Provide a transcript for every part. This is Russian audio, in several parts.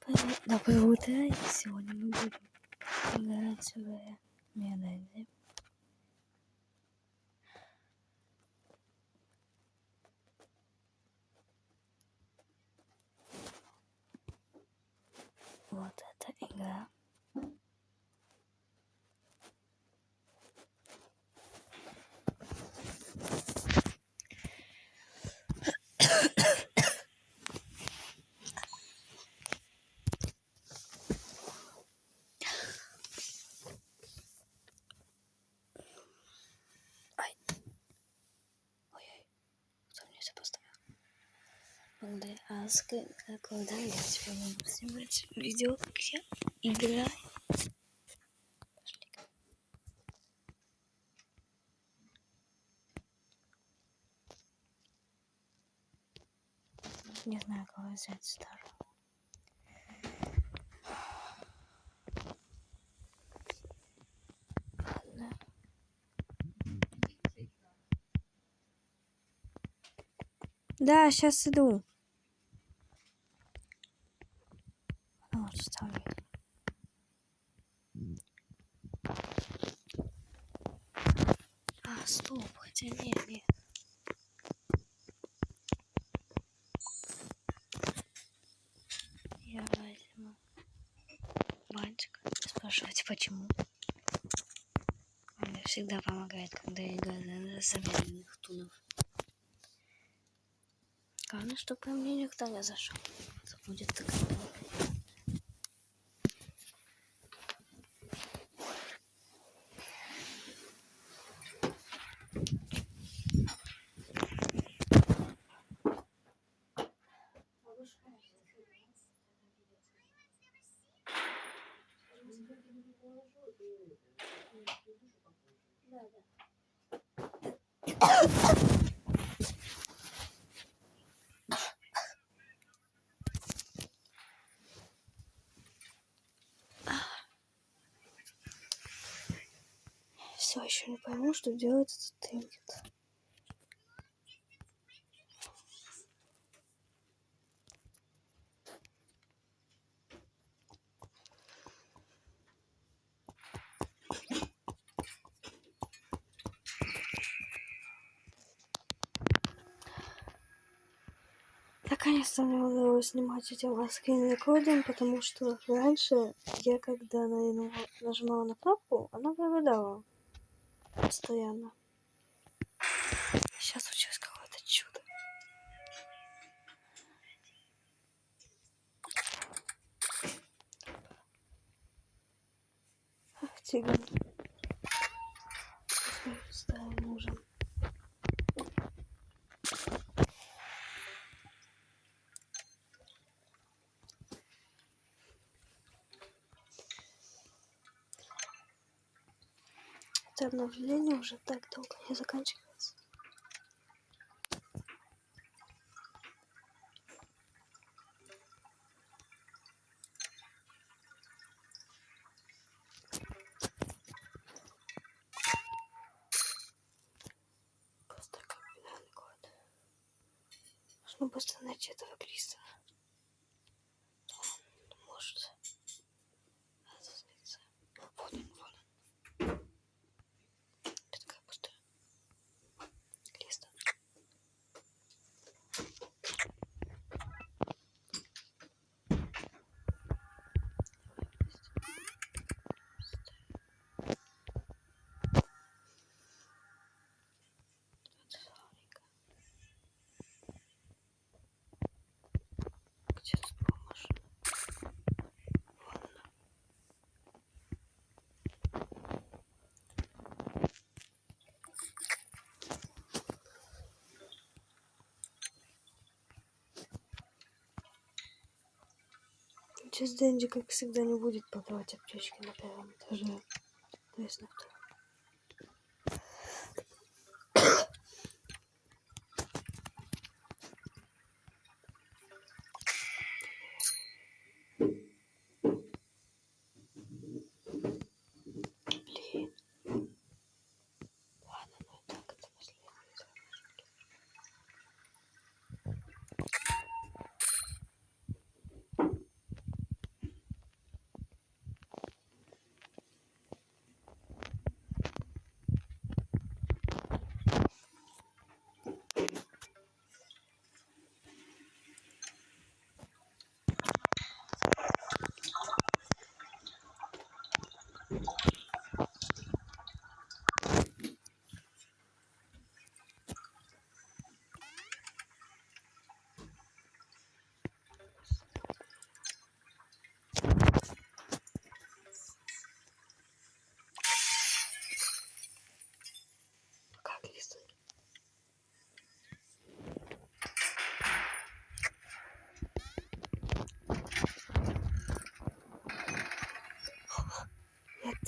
Доброе утро. И сегодня мы будем играть в Миранде. Вот эта игра. Ой-ой, кто мне все поставил? Когда я тебе могу снимать видео, как я играю. Не знаю, кого взять старого. Ладно. Да, сейчас иду. Вот, ставлю. Стоп, хотя нет. Я возьму мальчика. Спрашивайте, почему? Он мне всегда помогает, когда я играю на замедленных тунов. Главное, чтобы ко мне никто не зашел. Это будет так. Все еще не пойму, что делает этот тринкет. Наконец-то мне удалось снимать этим скрин-рекордом, потому что раньше я, когда нажимала на кнопку, она пропадала постоянно. Сейчас случилось какое-то чудо. Ах, тигр. Старый мужем. Это обновление уже так долго не заканчивается. Просто криминальный код. Нужно быстро найти этого Кристона. Он может разозлиться. Вот он. Это такая пустая. Кристон. Где тут была машина? Вон она. Сейчас Дэнди, как всегда, не будет продавать аптечки на первом этаже. То есть на втором. Блин. Ладно, ну и так, это последний из машинки.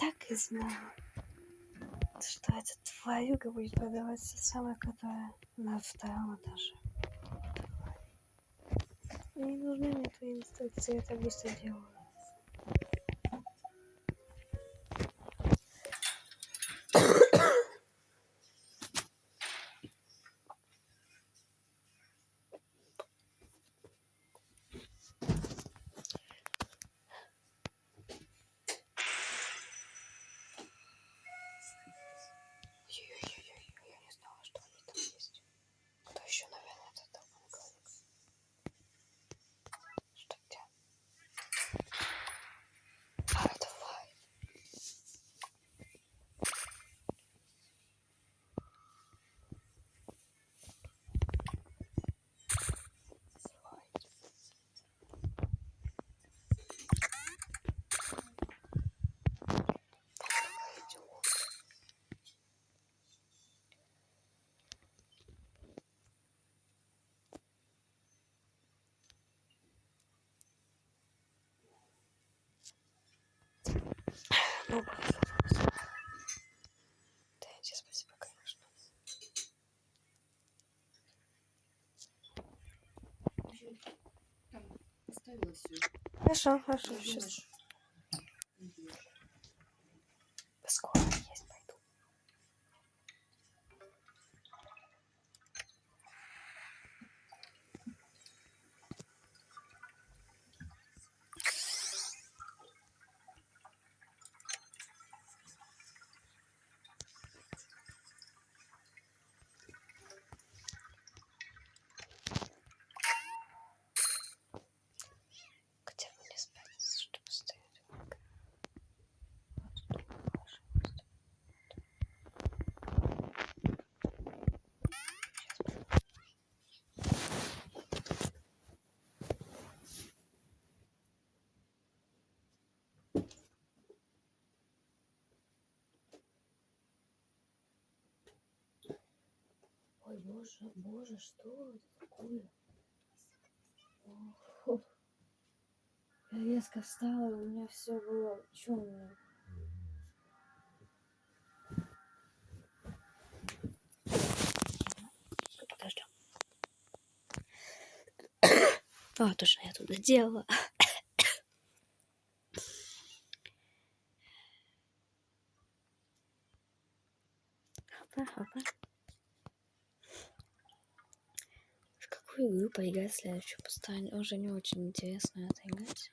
так и знала, что эта тварюга будет продаваться самая, которая на втором этаже. Не нужны мне твои инструкции, я так быстро делаю. Я не знала, что они там есть. Кто еще, наверное, это долбаный кролик? Что где? А, давай. Ну, да, спасибо, конечно. Там оставила все. Хорошо, сейчас. Скоро есть, пойду. Хотя бы не спать, чтобы стоять. Ой, боже, что это такое? Ох, я резко встала, у меня все было черное. Подожди. А, точно, я туда делала. Хопа. В какую игру поиграть следующую поставить? Уже не очень интересно это играть.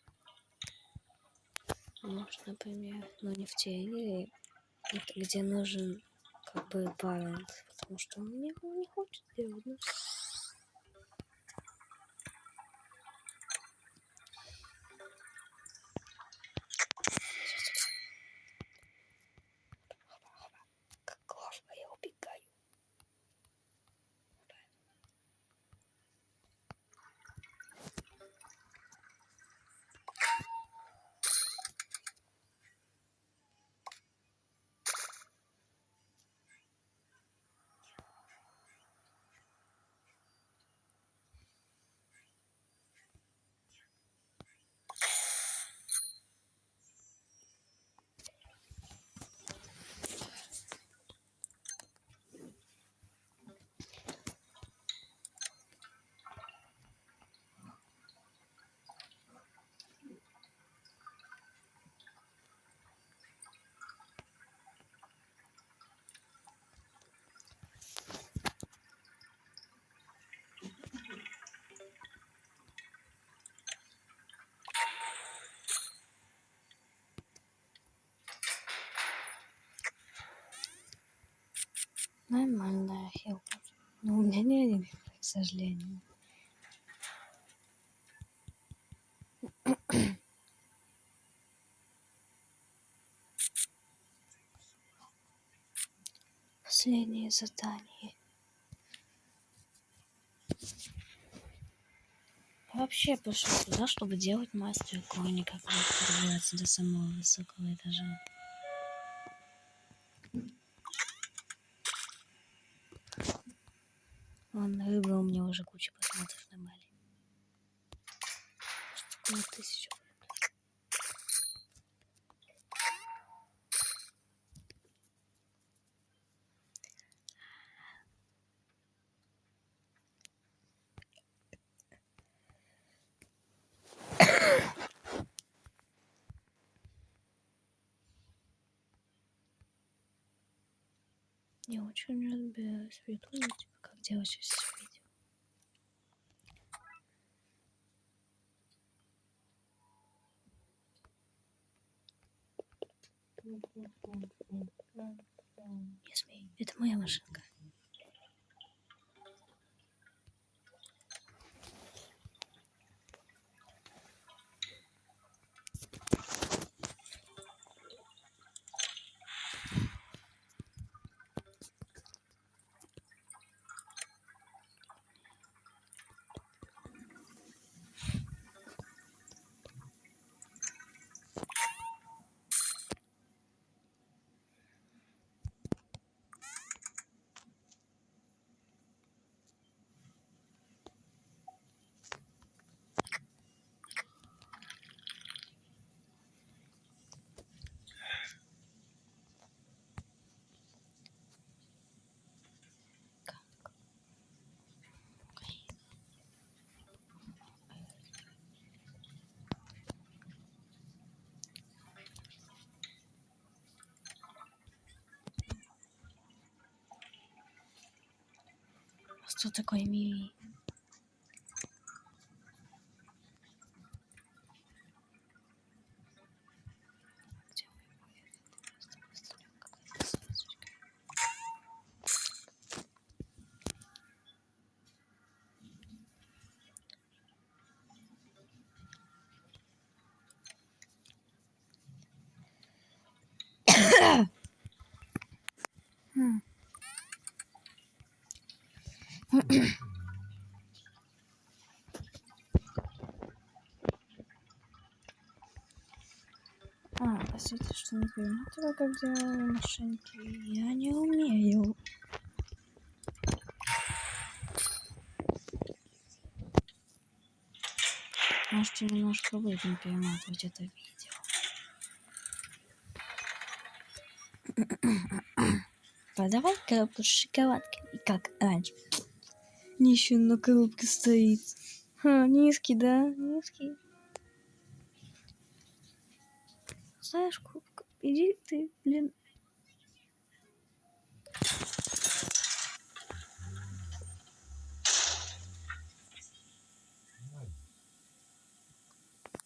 Может, например, но не в те игры, где нужен как бы баланс, потому что мне не хочет делать. Ну. Как классно, я убегаю. Нормальная хилка. Но у меня не один, к сожалению. Последнее задание. Я вообще пришел сюда, чтобы делать мастер-клон, как добираться до самого высокого этажа. Вон, рыба у меня уже куча просмотров на Мали. Что такое 1000? ничего не разбираюсь в ютубе, типа, как делать сейчас видео. Не смей, это моя машинка. Что такое Мими? Простите, что не понимаю этого, как делаю машинки. Я не умею. Можете немножко будем перематывать это видео. Продавай коробку с шоколадкой. И как раньше. Нищий на коробке стоит. Низкий, да? Низкий. Знаешь, кубка, иди ты, блин.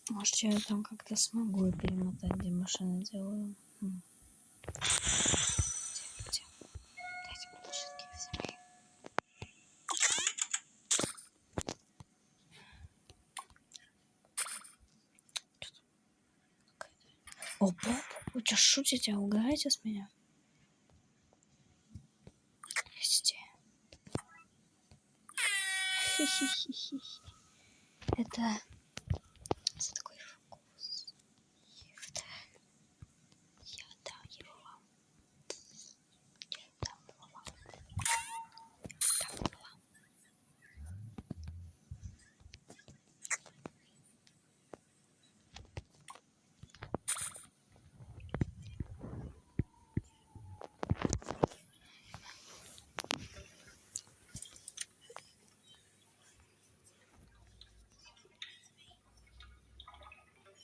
Может, я там как-то смогу перемотать, где машины делаю. Где? Дайте мне машинки все мои. О, Боб, вы что, шутите, угораете с меня? Идите. Хи-хи-хи-хи. Это... за такой вкус. Я дам его вам. Я дам его вам. Дам его вам.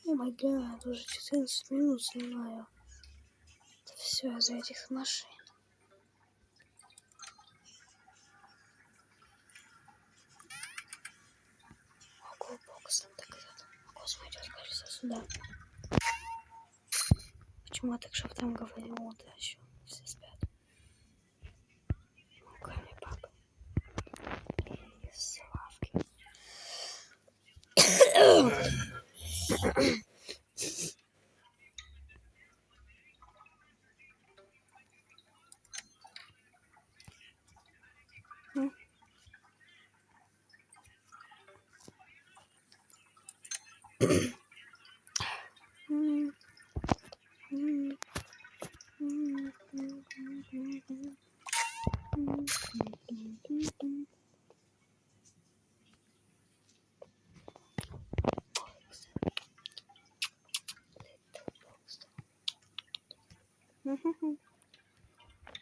О май гад, уже 14 минут снимаю. Это все из-за этих машин. Ого, бокс там так идет. Господи, кажется, сюда. Почему я так шептом говорю? Вот, а еще все спят. Ну, кроме папы. И Славки.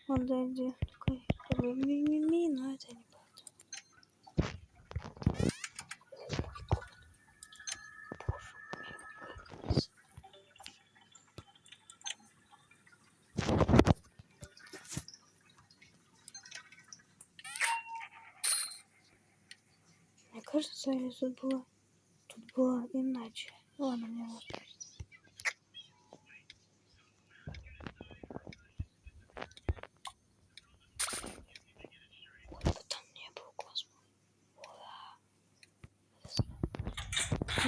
Он дойди такой, ми-ми-ми, но это не правда. кажется, или тут было иначе. Ладно, мне может кажется. Вот там не был космос.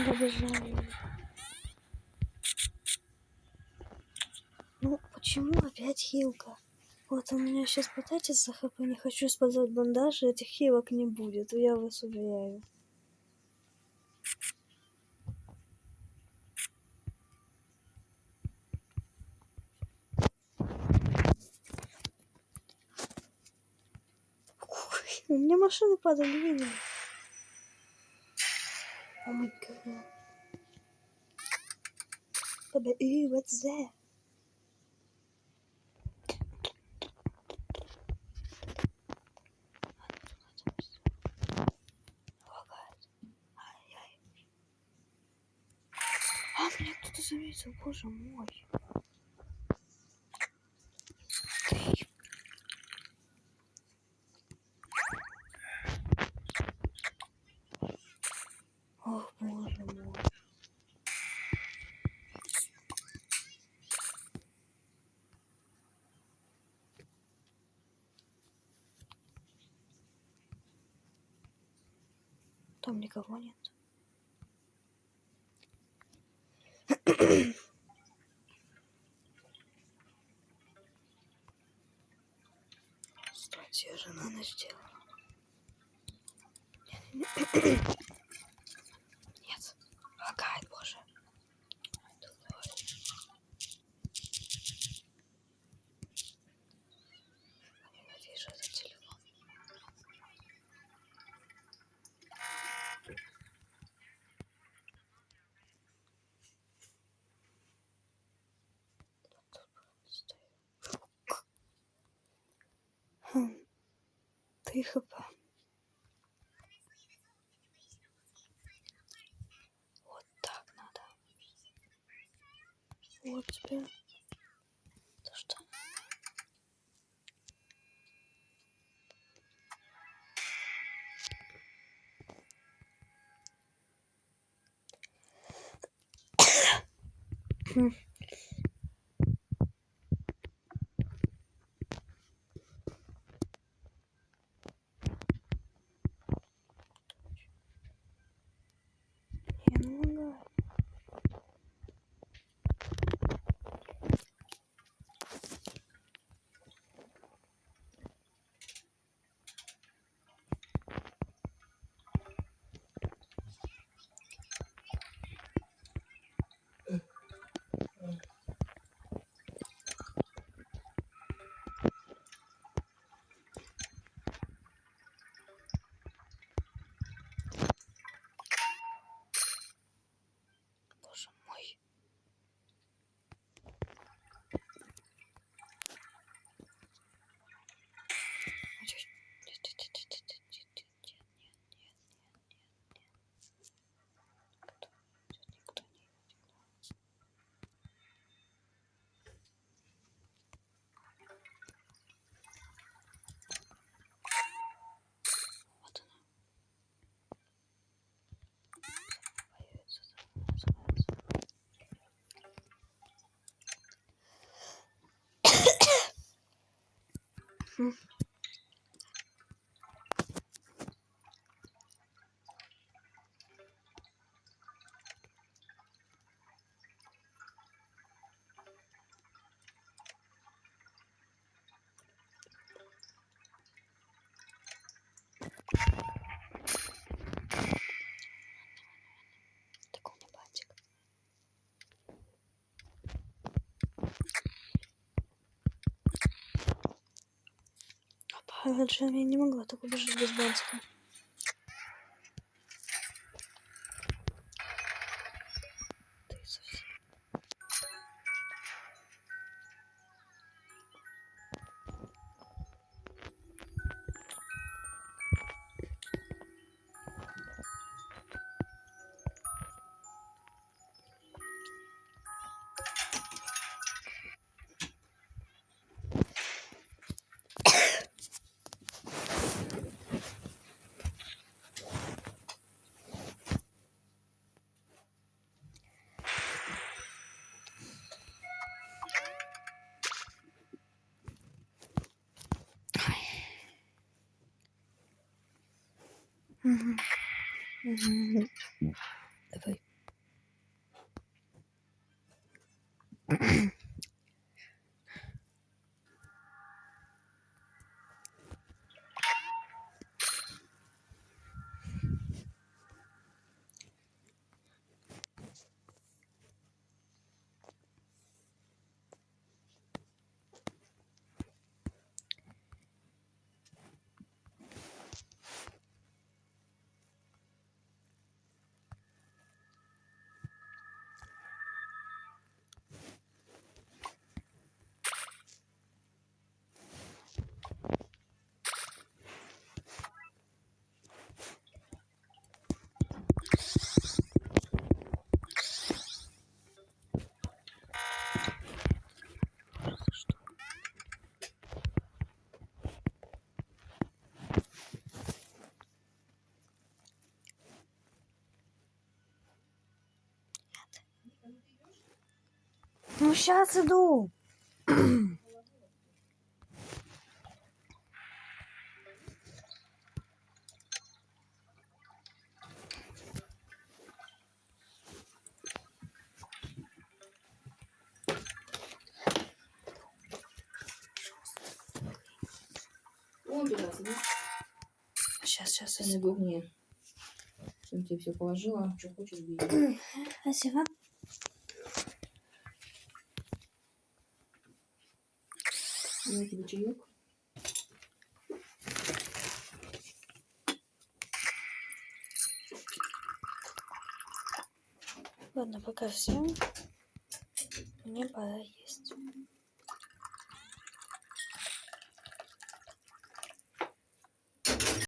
Добежали. Ну, почему опять хилка? Вот у меня сейчас потратится хп, не хочу использовать бандажи, этих хилок не будет, я вас уверяю. У меня машины падали, видели? О май гад. What's that? А, меня кто-то заметил, боже мой. Ох, боже мой. Там никого нет. Стойте, я же на ночь сделала. Нет. Лагает, боже. Ненавижу этот телефон. Хм. 3 хп. Вот так надо. Вот тебе. Да что? Хм. Я не могу. Боже мой. Вот она. Появится. Хм. Так у меня бантик. Раньше я не могла так убежать без бантика. Ты совсем. Давай. Ну, сейчас иду. Вон туда садись. Сейчас. Она удобнее. Всем тебе все положила. Что хочешь, бери. Спасибо. Я тебе чаек. Ладно, пока всем. Мне пора есть.